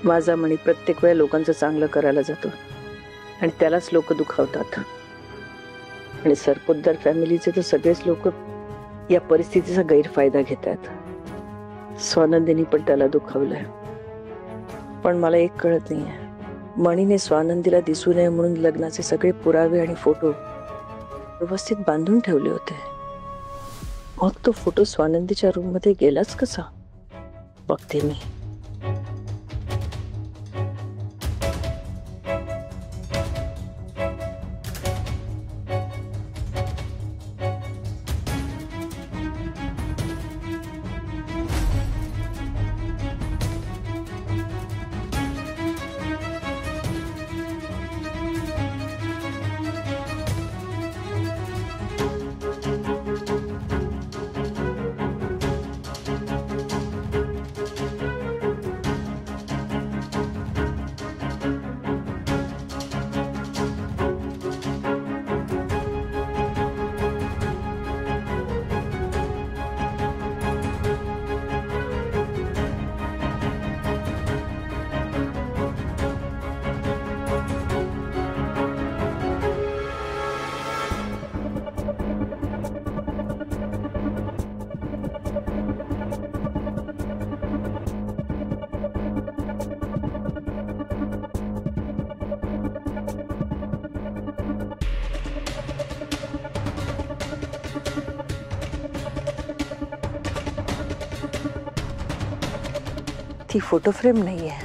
माझा म्हणी प्रत्येक वेळा लोकांचं चांगलं करायला जातो आणि त्यालाच लोक दुखावतात. आणि सरपोतदार फॅमिलीचे तर सगळेच लोक या परिस्थितीचा गैरफायदा घेतात. स्वानंदीनी पण त्याला दुखावलंय. पण मला एक कळत नाहीये, मणीने स्वानंदीला दिसू नये म्हणून लग्नाचे सगळे पुरावे आणि फोटो व्यवस्थित बांधून ठेवले होते. मग तो फोटो स्वानंदीच्या रूम मध्ये गेलाच कसा? बघते मी. ती फोटो फ्रेम नाहीये,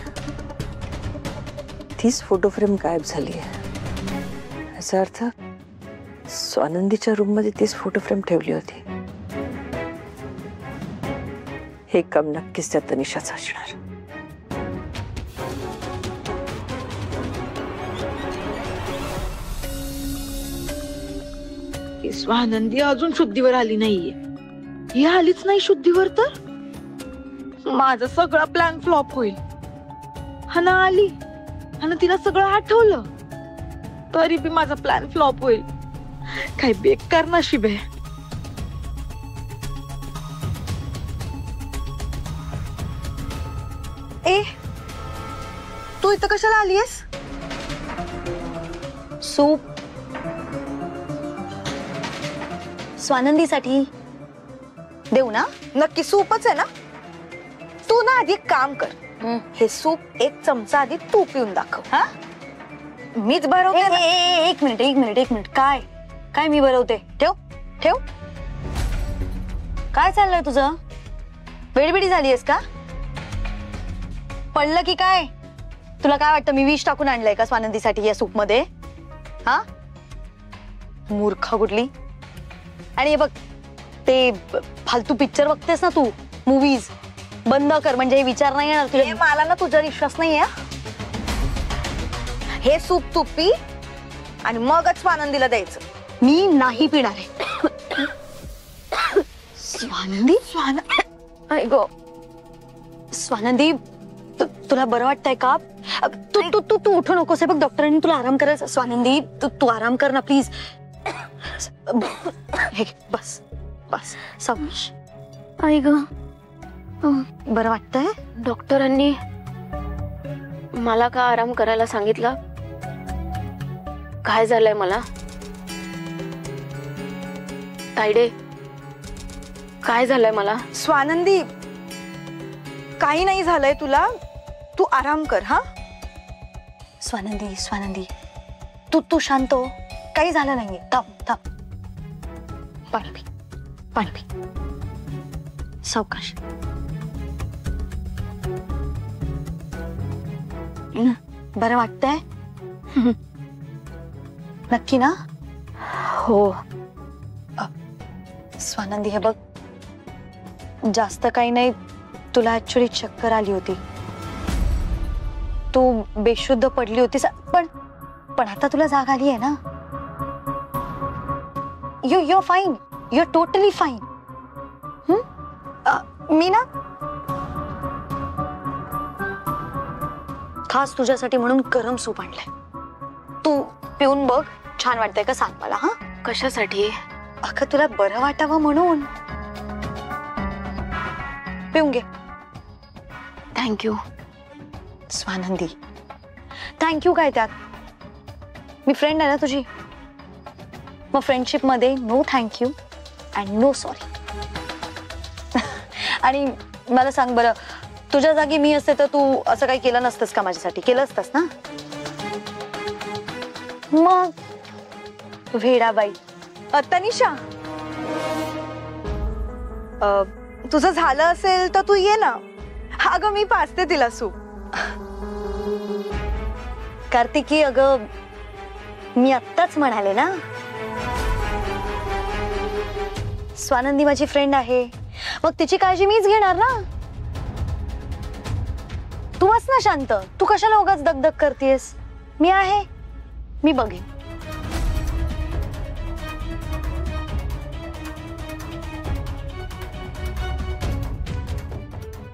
तीच फोटो फ्रेम गायब झाली आहे. याचा अर्थ स्वानंदीच्या रूम मध्ये तीच फोटो फ्रेम ठेवली होती. हे काम नक्कीच त्या तनिषाच असणार. स्वानंदी अजून शुद्धीवर आली नाहीये. ही आलीच नाही शुद्धीवर तर माझा सगळा प्लॅन फ्लॉप होईल. हना आली आणि तिला सगळं आठवलं तरी बी माझा प्लॅन फ्लॉप होईल. काय बेकार नशीब आहे. ए तू इथं कशाला आलीयस? सूप स्वानंदीसाठी देऊ ना? नक्की सूपच आहे ना? तू ना आधी एक काम कर, हे सूप एक चमचा आधी तू पिऊन दाखव. हा मीच भरवते. एक मिनिट काय काय मी भरवते? ठेव ठेव. काय चाललंय तुझं? वेडबिडी झालीयस का? पडलं की काय? तुला काय वाटतं मी विष टाकून आणलंय का स्वानंदीसाठी या सूप मध्ये? हा मूर्ख कुठली. आणि हे बघ, ते फालतू पिक्चर बघतेस ना तू, मूवीज बंद कर, म्हणजे हे विचार नाही येणार तुला. मला ना तुझा विश्वास नाहीये. हे सूप तू पी आणि मगच स्वानंदीला द्यायचं. मी नाही पिणार आहे. स्वानंदी स्वानंदी तुला बरं वाटतंय का? तू तू तू तू उठू नकोस. हे बघ, डॉक्टरांनी तुला आराम करायचा. स्वानंदी तू आराम कर ना प्लीज. हे बस बस सावकाश. आई ग, बरं वाटतंय? डॉक्टरांनी मला का आराम करायला सांगितलं? काय झालंय मला? तायडे, काय झालंय मला? स्वानंदी काही नाही झालंय तुला, तू आराम कर. हा स्वानंदी स्वानंदी तू शांत हो. काही झालं नाहीये. थांब थांब. पाणी पी, पाणी पी. सावकाश. बरं वाटतंय? नक्की ना? हो. स्वानंदी हे बघ, जास्त काही नाही. तुला ऍक्च्युअली चक्कर आली होती. तू बेशुद्ध पडली होतीस, पण आता तुला जाग आली आहे ना? you're fine. You're totally fine. मी ना खास तुझ्यासाठी म्हणून गरम सूप आणलंय. तू पिऊन बघ, छान वाटतंय का सांग मला. हा कशासाठी? अगं तुला बरं वाटावं म्हणून. पिऊन घे. थँक्यू. स्वानंदी, थँक्यू काय त्यात? मी फ्रेंड आहे ना तुझी, मग फ्रेंडशिप मध्ये no thank you and no sorry. आणि मला सांग बरं, तुझ्या जागी मी असते तर तू असं काही केलं नसतंस का माझ्यासाठी? केलं असतंस ना? मग वेडाबाई. तनिषा, तुझं झालं असेल तर तू ये ना. अगं मी पाचते तिला सूप. कार्तिकी, अगं मी आत्ताच म्हणाले ना, स्वानंदी माझी फ्रेंड आहे, मग तिची काळजी मीच घेणार ना. तू बस ना शांत. तू कशाला उगाच दगदग करतेस? मी आहे, मी बघेन.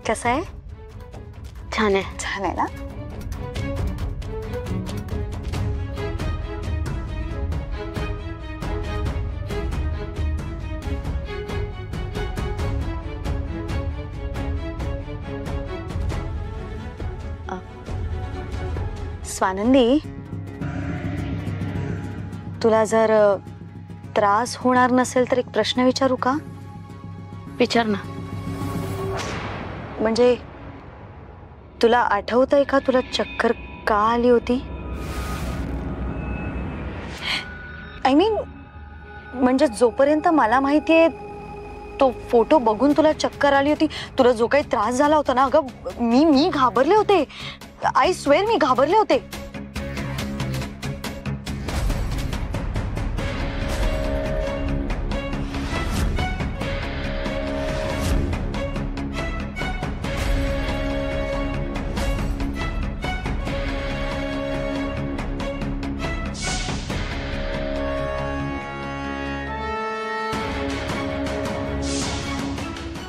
कसं आहे? छान आहे. छान आहे ना? स्वानंदी, तुला जर त्रास होणार नसेल तर एक प्रश्न विचारू का? विचार ना. म्हणजे तुला आठवतंय का तुला चक्कर का आली होती? आय मीन, म्हणजे जोपर्यंत मला माहितीये तो फोटो बघून तुला चक्कर आली होती, तुला जो काही त्रास झाला होता ना, अगं मी घाबरले होते. आय स्वेअर मी घाबरले होते.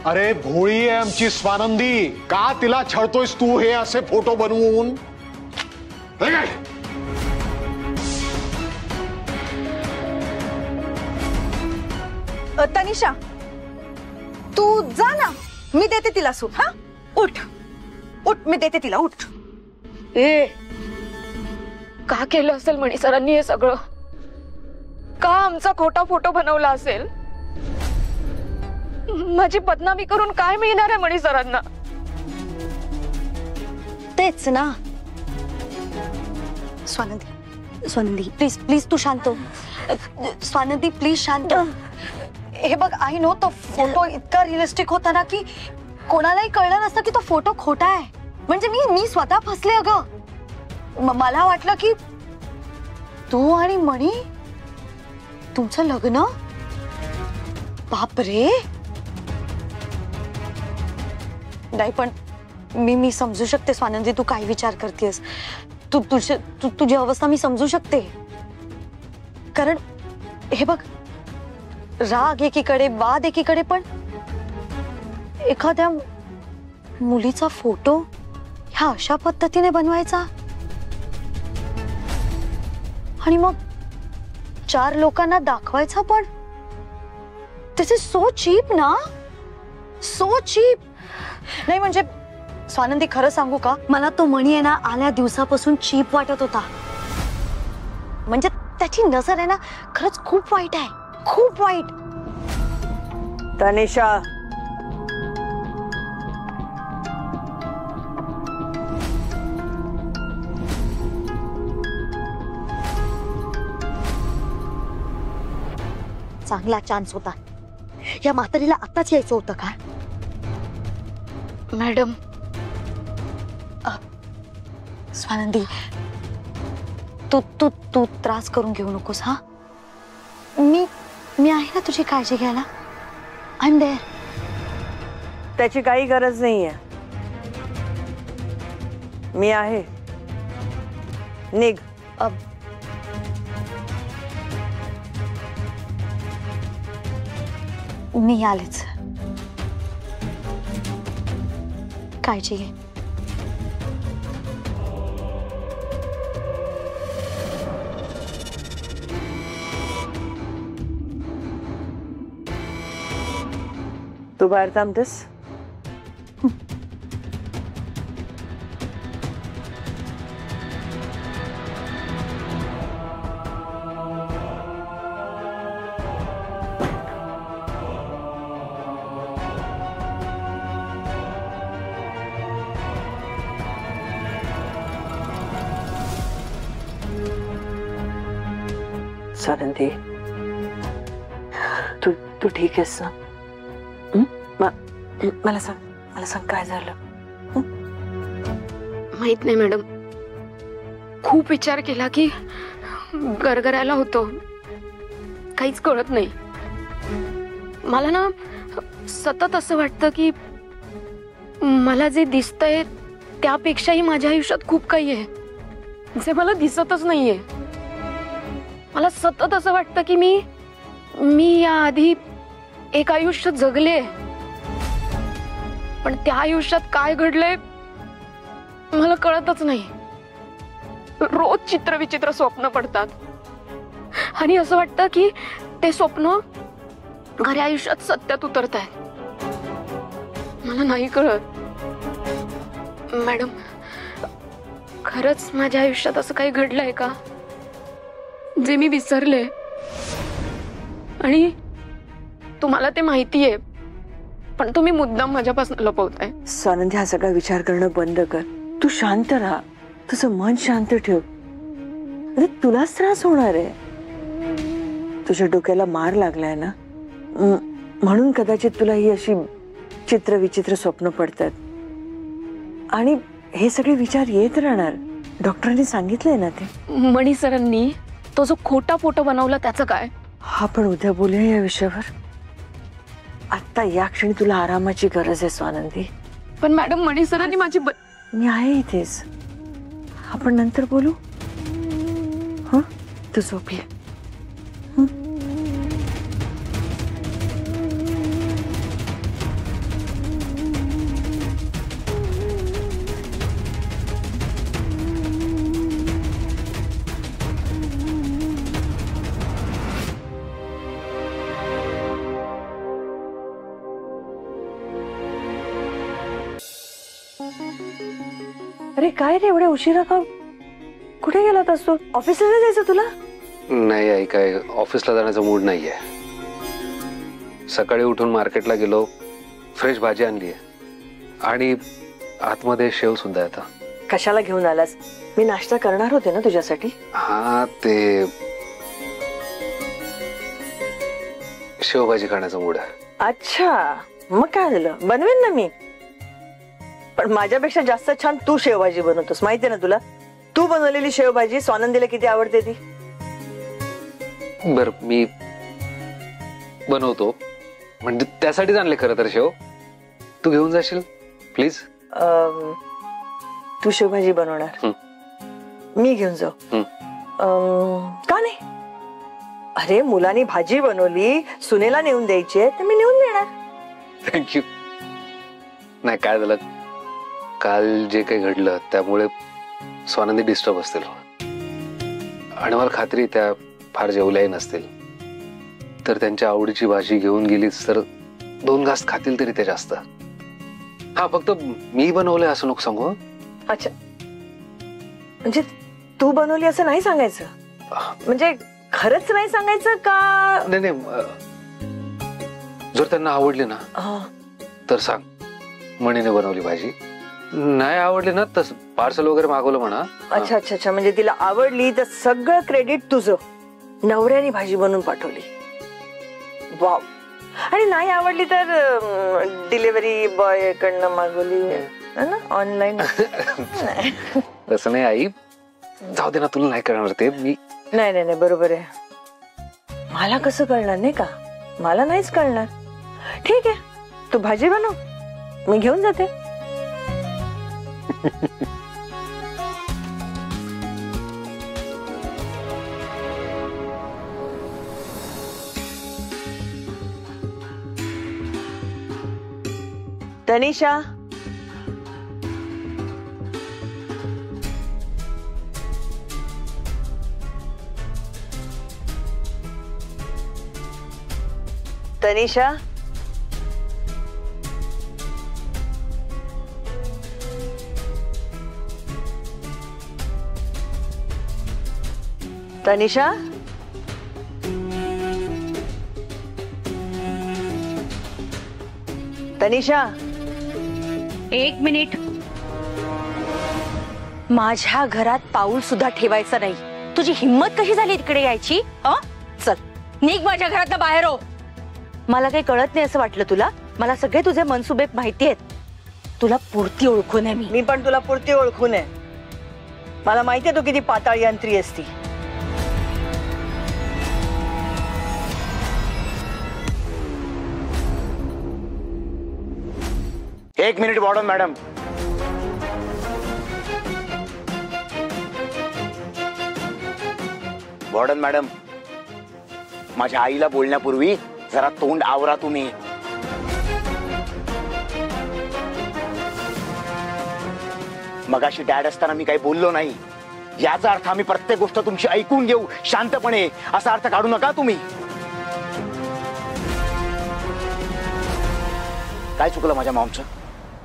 अरे भोळी आहे आमची स्वानंदी, का तिला छळतोयस तू हे असे फोटो बनवून? हे काय? तनिषा, तू जा ना, मी देते तिला सूप. हा, उठ उठ, मी देते तिला, उठ. ए, का केलं असेल मणी सरांनी हे सगळं? का आमचा खोटा फोटो बनवला असेल? माझी बदनामी करून काय मिळणार आहे मणी सरांना? तेच ना. स्वानंदी प्लीज प्लीज तू शांत हो. स्वानंदी प्लीज शांत. हे बघ, आई नो तो फोटो इतका रिअलिस्टिक होता ना की कोणालाही कळलं नसतं की तो फोटो खोटा आहे. म्हणजे मी स्वतः फसले. अगं मला वाटलं की तू आणि मणी तुमचं लग्न. बापरे. नाही पण मी समजू शकते स्वानंदी, तू काय विचार करतेस. तुझी अवस्था मी समजू शकते. कारण हे बघ, राग एकीकडे, वाद एकीकडे, पण एखाद्या मुलीचा फोटो ह्या अशा पद्धतीने बनवायचा आणि मग 4 लोकांना दाखवायचा. पण दिस इज सो चीप ना, सो चीप. नाही म्हणजे स्वानंदी, खरं सांगू का, मला तो मणी आहे ना आल्या दिवसापासून चीप वाटत होता. म्हणजे त्याची नजर आहे ना खरंच खूप वाईट आहे, खूप वाईट. तनिषा, चांगला चान्स होता. या म्हातारीला आताच यायचं होतं का? मॅडम, स्वानंदी, तू तू तू त्रास करून घेऊ नकोस. हा, मी आहे ना तुझी काळजी घ्यायला. I am there. त्याची काही गरज नाहीये. मी आहे. निघ. मी आलेच. काळजी घे. तू बाहेर थांबतेस? स्वानंदी, तू तू ठीक आहेस ना? मला सांग काय झालं? माहित नाही मॅडम, खूप विचार केला की गरगरायला होतो, काहीच कळत नाही. मला ना सतत असं वाटतं की मला जे दिसतंय त्यापेक्षाही माझ्या आयुष्यात खूप काही आहे जे मला दिसतच नाहीये. मला सतत असं वाटतं की मी याआधी एक आयुष्य जगले, पण त्या आयुष्यात काय घडलंय मला कळतच नाही. रोज चित्रविचित्र स्वप्न पडतात आणि असं वाटतं की ते स्वप्न खऱ्या आयुष्यात सत्यात उतरत आहे. मला नाही कळत मॅडम, खरंच माझ्या आयुष्यात असं काही घडलंय का जे मी विसरले आणि तुम्हाला ते माहितीये पण तुम्ही मुद्दाम माझ्यापासून लपवताय. स्वानंदी, हा सगळा विचार करणं बंद कर. तू शांत राहा, तुझं मन शांत ठेव. अरे तुलाच त्रास होणार आहे. तुझ्या डोक्याला मार लागलाय ना, म्हणून कदाचित तुला ही अशी चित्र विचित्र स्वप्न पडतात आणि हे सगळे विचार येत राहणार. डॉक्टरांनी सांगितलंय ना ते. मणी सरांनी तो जो खोटा फोटो बनवला त्याचं काय? आपण उद्या बोलूया या विषयावर. आता या क्षणी तुला आरामाची गरज आहे स्वानंदी. पण मॅडम, मणी सरांनी माझी मी आहे इथेच, आपण नंतर बोलू. हं, तू झोप ये. अरे काय रे, एवढ्या उशिरा का? कुठे गेला होतास तू? ऑफिसला नाही जायचं तुला? नाही आई, काय ऑफिसला जाण्याचा मूड नाहीये. सकाळी उठून मार्केटला गेलो, फ्रेश भाजी आणली आणि आतमध्ये शेव सुद्धा येतं. कशाला घेऊन आलास? मी नाश्ता करणार होते ना तुझ्यासाठी. हा, ते शेवभाजी खाण्याचा मूड आहे. अच्छा, मग काय झालं, बनवेन ना मी. पण माझ्यापेक्षा जास्त छान तू शेवभाजी बनवतोस, माहितीये ना तुला. तू बनवलेली शेवभाजी स्वानंदीला किती आवडते ती. बर, मी बनवतो, म्हणजे त्यासाठीच आणले खरं तर शेव. तू घेऊन जाशील प्लीज? तू शेवभाजी बनवणार, मी घेऊन जाऊ? का नाही? अरे मुलांनी भाजी बनवली, सुनेला नेऊन द्यायची तर मी नेऊन देणार. थँक्यू. नाही, काय झालं, काल जे काही घडलं त्यामुळे स्वानंदी डिस्टर्ब असतील आणि मला खात्री त्या फार जेवल्याही नसतील. तर त्यांच्या आवडीची भाजी घेऊन गेलीच तर 2 घास खातील तरी ते जास्त. हा, फक्त मी बनवलंय असं नको सांगू. अच्छा, म्हणजे तू बनवली असं नाही सांगायचं? म्हणजे खरंच नाही सांगायचं का? नाही, जर त्यांना आवडली ना तर सांग, मणीने बनवली भाजी. नाही आवडली ना तर पार्सल वगैरे मागवलं म्हणा. अच्छा अच्छा अच्छा, म्हणजे तिला आवडली तर सगळं क्रेडिट तुझं. नवऱ्याने भाजी बनवून पाठवली, वाव. आणि नाही आवडली तर डिलिव्हरी बॉय कडनं मागवली ना, ऑनलाईन. तसं नाही आई, जाऊ दे ना, तुला नाही करणार ते. मी नाही, बरोबर आहे. मला कसं कळणार नाही का? मला नाहीच कळणार. ठीक आहे, तू भाजी बनव, मी घेऊन जाते. तनिषा, तनिषा, तनिषा, तनिषा, 1 मिनिट. माझ्या घरात पाऊल सुद्धा ठेवायचं नाही. तुझी हिम्मत कशी झाली तिकडे यायची? निघ माझ्या घरात बाहेर हो. मला काही कळत नाही असं वाटलं तुला? मला सगळे तुझे मनसुबे माहिती आहेत. तुला पुरती ओळखून आहे मी पण तुला पुरती ओळखून आहे. मला माहितीये तू किती पाताळ यंत्री असती. एक minute warden madam. Warden madam, माझ्या आईला बोलण्यापूर्वी जरा तोंड आवरा तुम्ही. मगाशी डॅड असताना मी काही बोललो नाही. याचा अर्थ आम्ही प्रत्येक गोष्ट तुमची ऐकून घेऊ शांतपणे, असा अर्थ काढू नका तुम्ही. काय चुकलं माझ्या मॉमचं?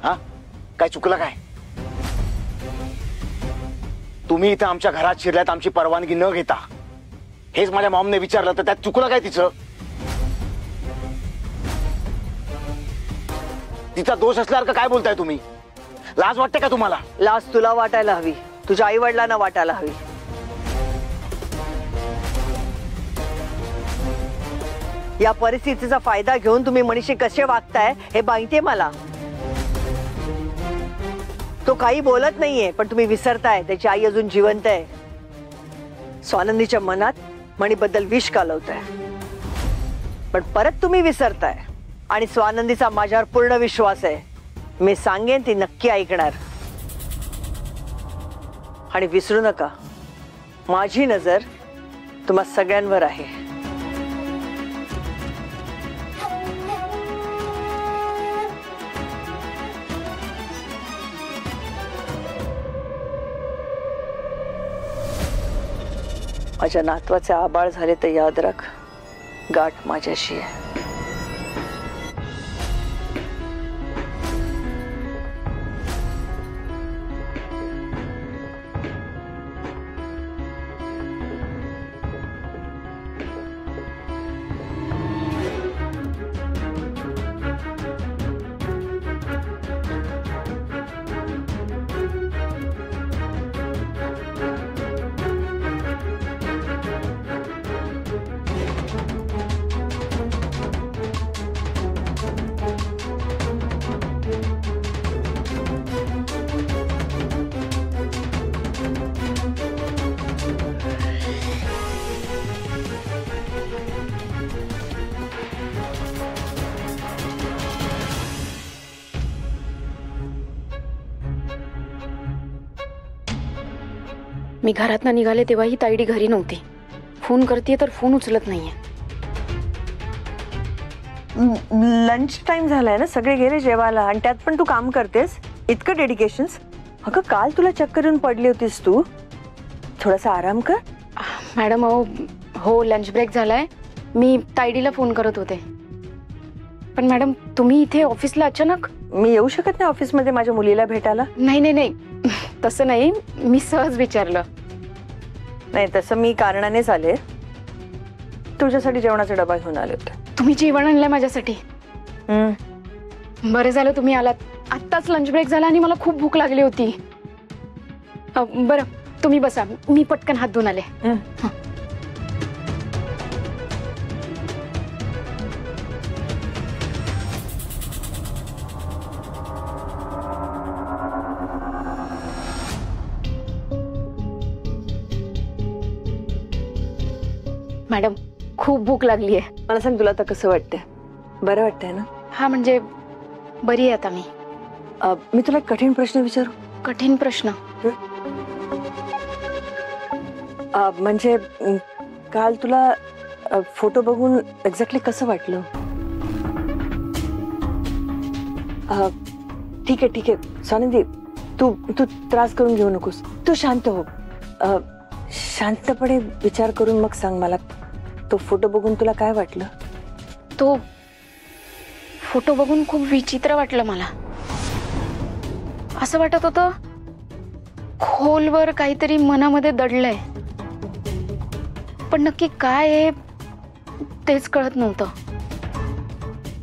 हा, काय चुकलं काय? तुम्ही इथं आमच्या घरात शिरल्यात आमची परवानगी न घेता. हेच माझ्या मॉमने विचारलं तर त्यात चुकलं काय तिचं? तिचा दोष असल्यासारखं काय बोलताय तुम्ही? लाज वाटते का तुम्हाला? लाज तुला वाटायला हवी, तुझ्या आई वडिलांना वाटायला हवी. या परिस्थितीचा फायदा घेऊन तुम्ही मनीषी कसे वागताय हे माहितीये मला. तो काही बोलत नाहीये, पण तुम्ही विसरताय त्याची आई अजून जिवंत आहे. स्वानंदीच्या मनात मणीबद्दल विष कालवताय, पण परत तुम्ही विसरताय. आणि स्वानंदीचा माझ्यावर पूर्ण विश्वास आहे. मी सांगेन ती नक्की ऐकणार. आणि विसरू नका, माझी नजर तुम्हा सगळ्यांवर आहे. माझ्या नातवाचे आबाळ झाले तर याद राख, गाठ माझ्याशी आहे. मी घरात निघाले तेव्हा ही ताईडी घरी नव्हती. फोन करते तर फोन उचलत नाहीये. लंच टाइम झालाय ना, सगळे गेले जेवायला आणि त्यात पण तू काम करतेस. इतकं डेडिकेशन. अगं काल तुला चक्कर येऊन पडली होतीस तू. थोडासा आराम कर. मॅडम हो लंच ब्रेक झालाय. मी ताईडीला फोन करत होते. पण मॅडम तुम्ही इथे ऑफिसला अचानक? मी येऊ शकत नाही ऑफिसमध्ये माझ्या मुलीला भेटायला? नाही नाही नाही तसं नाही, मी सहज विचारलं. नाही तसं मी कारणानेच आले. तुझ्यासाठी जेवणाचा डबा घेऊन आले होते. तुम्ही जेवण आणलंय माझ्यासाठी? बरं झालं तुम्ही आलात. आत्ताच लंच ब्रेक झाला आणि मला खूप भूक लागली होती. बरं तुम्ही बसा, मी पटकन हात धुवून आले. मॅडम खूप भूक लागली आहे. मला सांग तुला आता कसं वाटतंय? बरं वाटतंय ना? हा म्हणजे बरी आहे आता मी. मी तुला एक कठीण प्रश्न विचारू? कठीण प्रश्न? म्हणजे काल तुला फोटो बघून एक्झॅक्टली कसं वाटलं? ठीक आहे ठीक आहे स्वानंदी, तू त्रास करून घेऊ नकोस. तू शांत हो. शांतपणे विचार करून मग सांग मला, तो फोटो बघून तुला काय वाटलं? तो फोटो बघून खूप विचित्र वाटलं मला. असं वाटत होतं खोलवर काहीतरी मनामध्ये दडलंय, पण नक्की काय आहे तेच कळत नव्हतं.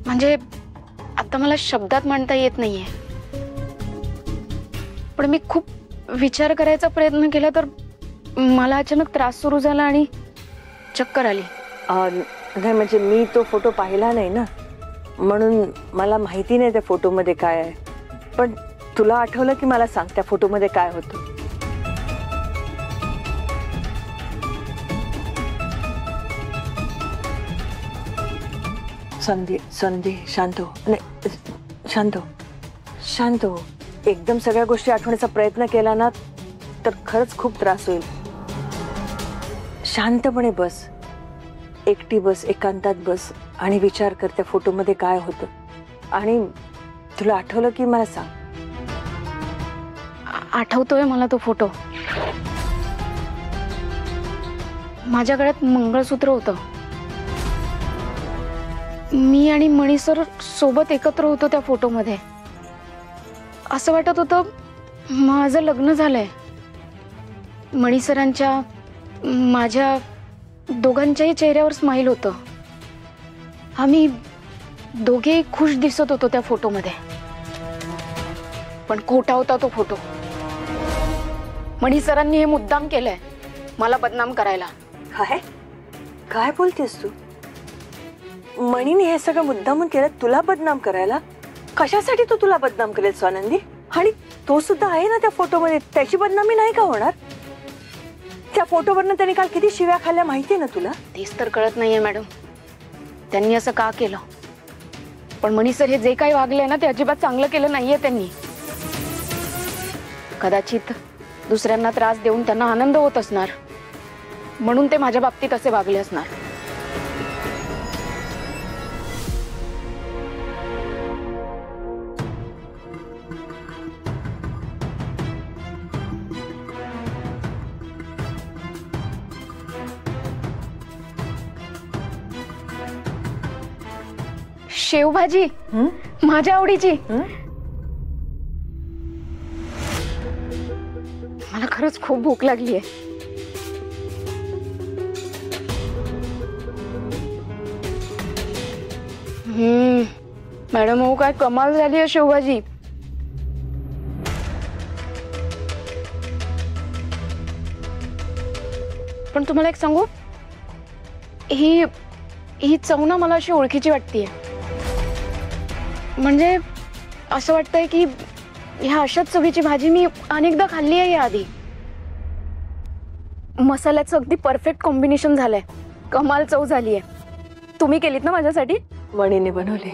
म्हणजे आता मला शब्दात मांडता येत नाहीये. पण मी खूप विचार करायचा प्रयत्न केला तर मला अचानक त्रास सुरू झाला आणि चक्कर आली. नाही म्हणजे मी तो फोटो पाहिला नाही ना, म्हणून मला माहिती नाही त्या फोटोमध्ये काय आहे. पण तुला आठवलं की मला सांग त्या फोटोमध्ये काय होतं. संधी शांत हो. नाही शांत हो, शांत हो. एकदम सगळ्या गोष्टी आठवण्याचा प्रयत्न केला ना तर खरंच खूप त्रास होईल. शांतपणे बस, एकटी बस, एकांतात बस आणि विचार कर त्या फोटोमध्ये काय होतं. आणि तुला आठवलं की मला सांग. आठवतोय मला तो फोटो. माझ्या गळ्यात मंगळसूत्र होतं. मी आणि मणी सर सोबत एकत्र होतो त्या फोटोमध्ये. असं वाटत होतं माझं लग्न झालंय. मणी सरांच्या माझ्या दोघांच्याही चेहऱ्यावर स्माईल होतं. आम्ही दोघे खुश दिसत होतो त्या फोटोमध्ये. पण खोटा होता तो फोटो. मणी सरांनी हे मुद्दाम केलंय मला बदनाम करायला. काय काय बोलतेस तू? मणीने हे सगळं मुद्दामून केलं तुला बदनाम करायला? कशासाठी तो तुला बदनाम करेल स्वानंदी? आणि तो सुद्धा आहे ना त्या फोटोमध्ये, त्याची बदनामी नाही का होणार? त्या फोटोवरनं त्याने काल किती शिव्या खाल्ल्या माहितीये ना तुला? तेच तर कळत नाहीये मॅडम, त्यांनी असं का केलं. पण मणी सर हे जे काही वागले ना ते अजिबात चांगलं केलं नाहीये त्यांनी. कदाचित दुसऱ्यांना त्रास देऊन त्यांना आनंद होत असणार म्हणून ते माझ्या बाबतीत असे वागले असणार. शेवभाजी माझ्या आवडीची. मला खरंच खूप भूक लागली आहे. मॅडम हो काय कमाल झाली आहे शेवभाजी. पण तुम्हाला एक सांगू, ही ही चव ना मला अशी ओळखीची वाटतेय. म्हणजे असं वाटतंय की ह्या अशाच चवीची भाजी मी अनेकदा खाल्ली आहे याआधी. मसाल्याचं अगदी परफेक्ट कॉम्बिनेशन झालंय. कमाल चव झाली आहे. तुम्ही केलीत ना माझ्यासाठी? मणीने बनवली.